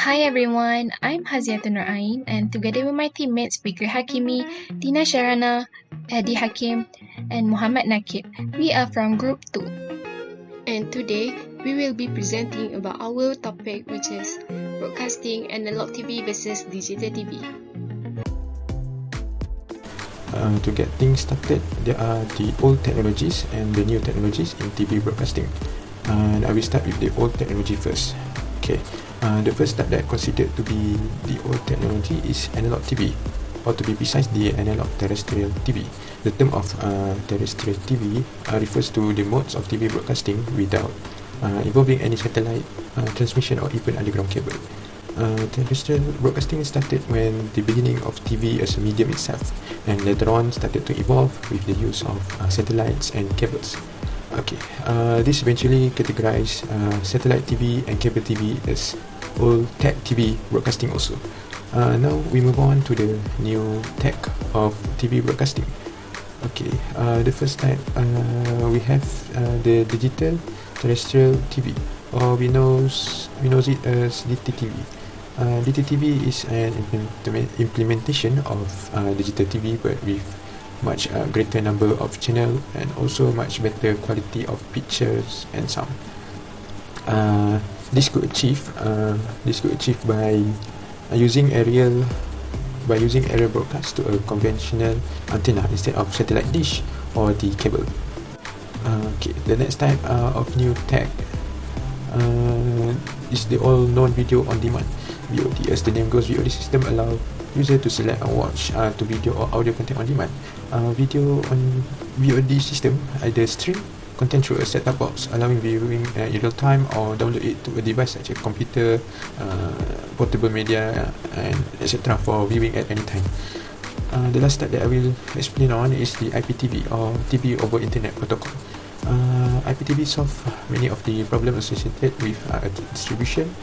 Hi everyone, I'm Nur'ain, and together with my teammates Fikri Hakimi, Tina Sharana, Adi Hakim, and Muhammad Nakib, we are from Group 2. And today we will be presenting about our topic, which is broadcasting analog TV versus digital TV. To get things started, there are the old technologies and the new technologies in TV broadcasting. And I will start with the old technology first. Okay, the first type that I considered to be the old technology is analog TV, or to be precise, the analog terrestrial TV. The term of terrestrial TV refers to the modes of TV broadcasting without involving any satellite transmission or even underground cable. Terrestrial broadcasting started when the beginning of TV as a medium itself, and later on started to evolve with the use of satellites and cables. Okay, this eventually categorized satellite TV and cable TV as old tech TV broadcasting also. Now we move on to the new tech of TV broadcasting. Okay, the first type we have the digital terrestrial TV, or we knows it as DTTV. DTTV is an implementation of digital TV, but with much greater number of channel and also much better quality of pictures and sound. This could achieve by using aerial broadcast to a conventional antenna instead of satellite dish or the cable. Okay, the next type of new tech is the all-known video on demand, VOD. As the name goes, VOD system allow user to select and watch to video or audio content on demand. Video on VOD system either stream content through a set-top box, allowing viewing in real time, or download it to a device such as computer, portable media, and etc. for viewing at any time. The last type that I will explain on is the IPTV, or TV over Internet Protocol. IPTV solve many of the problems associated with distribution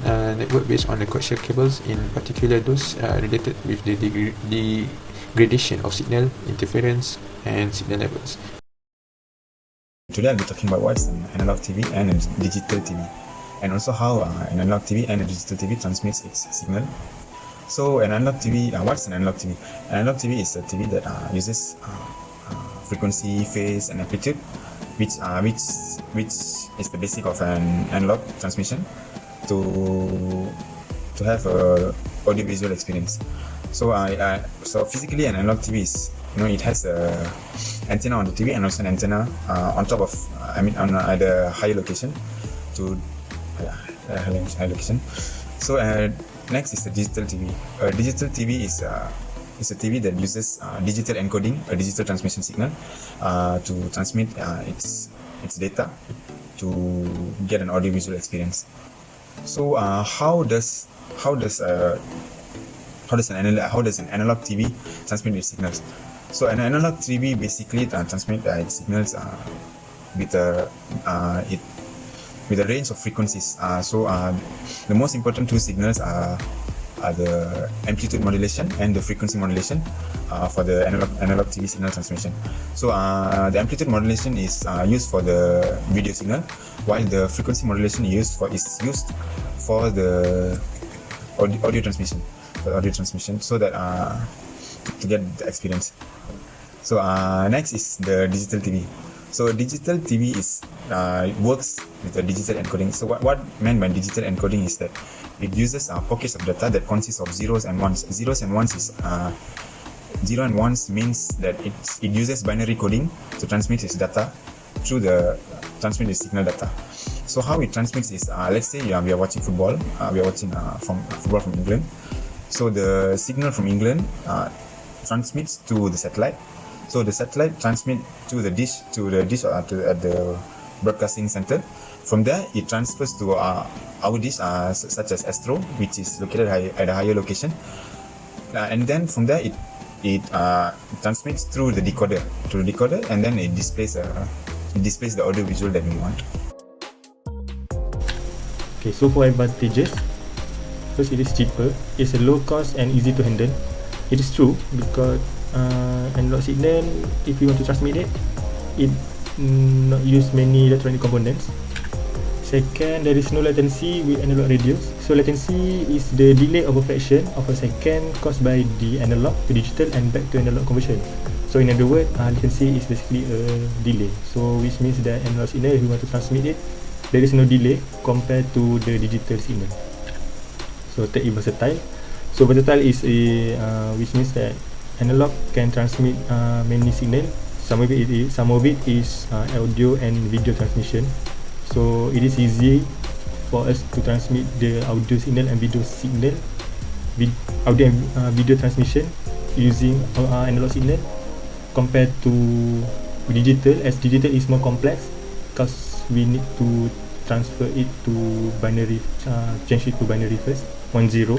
network based on the coaxial cables, in particular those related with the degradation of signal, interference, and signal levels. Today I'll be talking about what's an analog TV and a digital TV, and also how an analog TV and a digital TV transmits its signal. So an analog TV, what's an analog TV? An analog TV is a TV that uses frequency, phase, and amplitude, which is the basic of an analog transmission to have a audiovisual experience. So so physically an analog TV is, it has a antenna on the TV and also an antenna on top of, on the higher location to higher location. So next is the digital TV. Digital TV is a TV that uses digital encoding, a digital transmission signal, to transmit its data to get an audiovisual experience. So how does an analog TV transmit its signals? So an analog TV basically transmit its signals with a range of frequencies. So the most important two signals are the amplitude modulation and the frequency modulation for the analog TV signal transmission. So the amplitude modulation is used for the video signal, while the frequency modulation is used for the audio transmission. So that to get the experience. So next is the digital TV. So digital TV works with the digital encoding. So what meant by digital encoding is that it uses pockets of data that consist of zeros and ones. Zeros and ones is 0 and 1s means that it uses binary coding to transmit its data through transmit its signal data. So how it transmits is, let's say we are watching football. We are watching football from England. So the signal from England transmits to the satellite. So the satellite transmits to the dish at the broadcasting center. From there, it transfers to our dish, such as Astro, which is located at a higher location. And then from there, it transmits through the decoder, and then it displays the audio visual that we want. Okay, so for advantages, first, it is cheaper. It's a low cost and easy to handle. It is true because analog signal, if you want to transmit it not use many electronic components. Second, there is no latency with analog radios. So latency is the delay of a fraction of a second caused by the analog to digital and back to analog conversion. So in other words, latency is basically a delay. So which means that analog signal, if you want to transmit it, there is no delay compared to the digital signal. So third is versatile. So versatile is a which means that analog can transmit many signal. Some of it is audio and video transmission. So it is easy for us to transmit the audio signal and video signal, audio and video transmission using analog signal compared to digital, as digital is more complex because we need to transfer it to binary, change it to binary first, 1-0.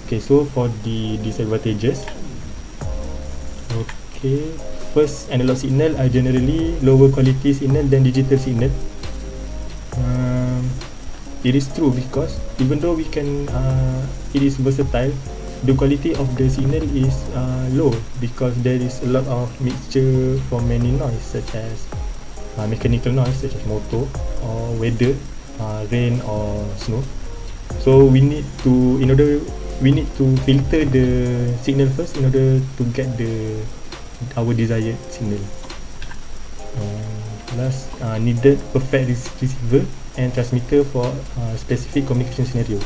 Okay, so for the disadvantages, okay, first, analog signal are generally lower quality signal than digital signal. It is true because even though we can, it is versatile, the quality of the signal is low because there is a lot of mixture from many noise such as mechanical noise such as motor or weather, rain or snow. So we need to filter the signal first in order to get our desired signal. Last, needed perfect receiver and transmitter for specific communication scenario.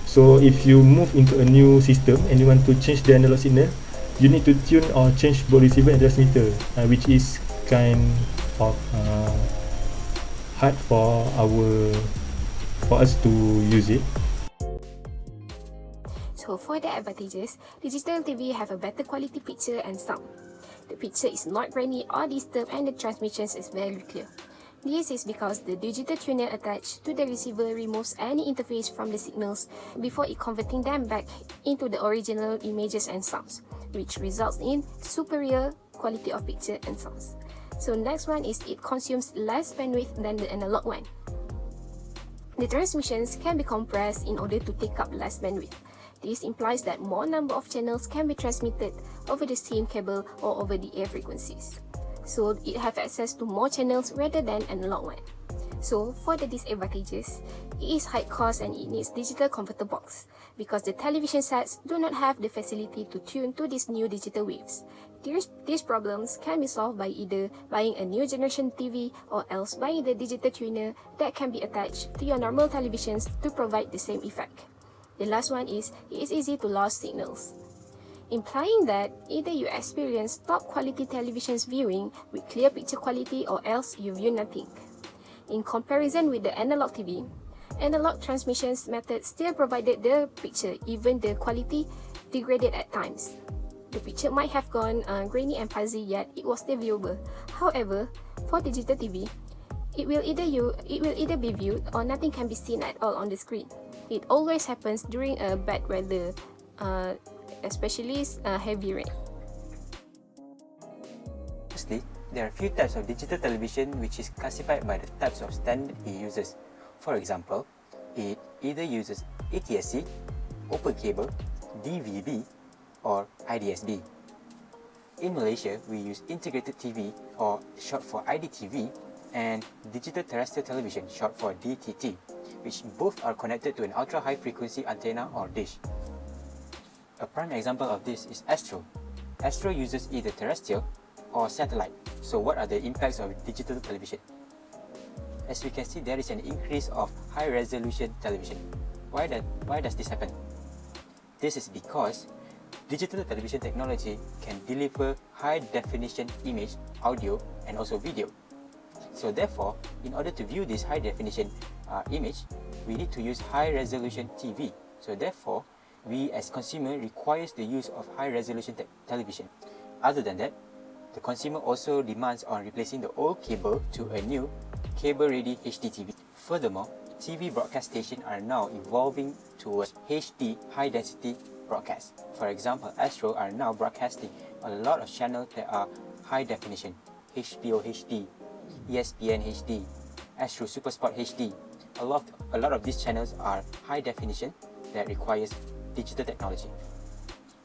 So if you move into a new system and you want to change the analog signal, you need to tune or change both receiver and transmitter, which is kind of hard for us to use it. So for the advantages, digital TV have a better quality picture and sound. The picture is not grainy or disturbed and the transmissions is very clear. This is because the digital tuner attached to the receiver removes any interface from the signals before it converting them back into the original images and sounds, which results in superior quality of picture and sounds. So next one is it consumes less bandwidth than the analog one. The transmissions can be compressed in order to take up less bandwidth. This implies that more number of channels can be transmitted over the same cable or over the air frequencies. So it have access to more channels rather than analog one. So for the disadvantages, it is high cost and it needs digital converter box because the television sets do not have the facility to tune to these new digital waves. These problems can be solved by either buying a new generation TV or else buying the digital tuner that can be attached to your normal televisions to provide the same effect. The last one is it is easy to lose signals, implying that either you experience top quality television's viewing with clear picture quality or else you view nothing. In comparison with the analog TV, analog transmissions method still provided the picture even the quality degraded at times. The picture might have gone grainy and fuzzy yet it was still viewable. However, for digital TV, it will either be viewed or nothing can be seen at all on the screen. It always happens during a bad weather, especially heavy rain. Firstly, there are few types of digital television which is classified by the types of standard it uses. For example, it either uses ATSC, open cable, DVB, or IDSB. In Malaysia, we use integrated TV or short for IDTV and digital terrestrial television short for DTT, which both are connected to an ultra-high frequency antenna or dish. A prime example of this is Astro. Astro uses either terrestrial or satellite. So what are the impacts of digital television? As we can see, there is an increase of high-resolution television. Why does this happen? This is because digital television technology can deliver high-definition image, audio, and also video. So therefore, in order to view this high-definition image, we need to use high-resolution TV. So therefore, we as consumer requires the use of high-resolution television. Other than that, the consumer also demands on replacing the old cable to a new cable-ready HD TV. Furthermore, TV broadcast stations are now evolving towards HD high-density broadcast. For example, Astro are now broadcasting a lot of channels that are high definition, HBO HD, ESPN HD, Astro Supersport HD. A lot of these channels are high definition that requires digital technology.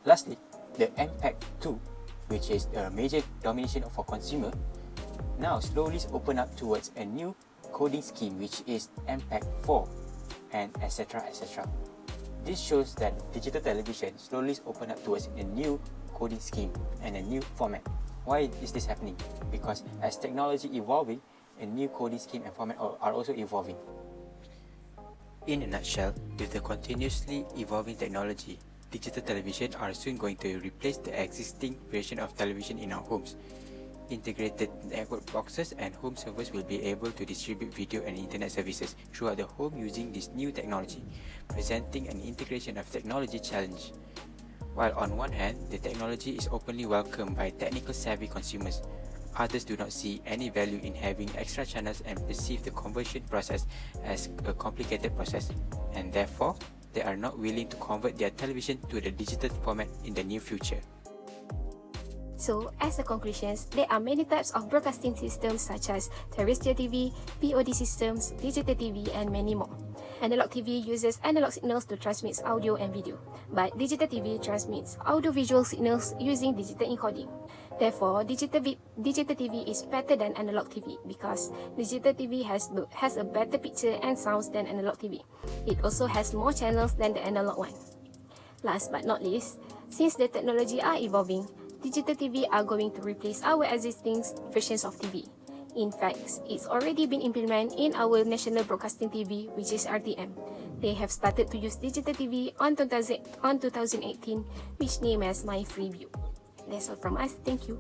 Lastly, the MPEG 2, which is a major domination for consumer, now slowly open up towards a new coding scheme which is MPEG 4. and etc. etc. This shows that digital television slowly open up towards a new coding scheme and a new format. Why is this happening? Because as technology evolving, a new coding scheme and format are also evolving. In a nutshell, with the continuously evolving technology, digital television are soon going to replace the existing version of television in our homes. Integrated network boxes and home servers will be able to distribute video and internet services throughout the home using this new technology, presenting an integration of technology challenge. While on one hand, the technology is openly welcomed by technical savvy consumers, others do not see any value in having extra channels and perceive the conversion process as a complicated process, and therefore, they are not willing to convert their television to the digital format in the near future. So, as a conclusions, there are many types of broadcasting systems such as terrestrial TV, POD systems, digital TV, and many more. Analog TV uses analog signals to transmit audio and video, but digital TV transmits audio-visual signals using digital encoding. Therefore, digital TV is better than analog TV because digital TV has a better picture and sounds than analog TV. It also has more channels than the analog one. Last but not least, since the technology are evolving, digital TV are going to replace our existing versions of TV. In fact, it's already been implemented in our National Broadcasting TV, which is RTM. They have started to use digital TV on 2018, which named as My Freeview. That's all from us. Thank you.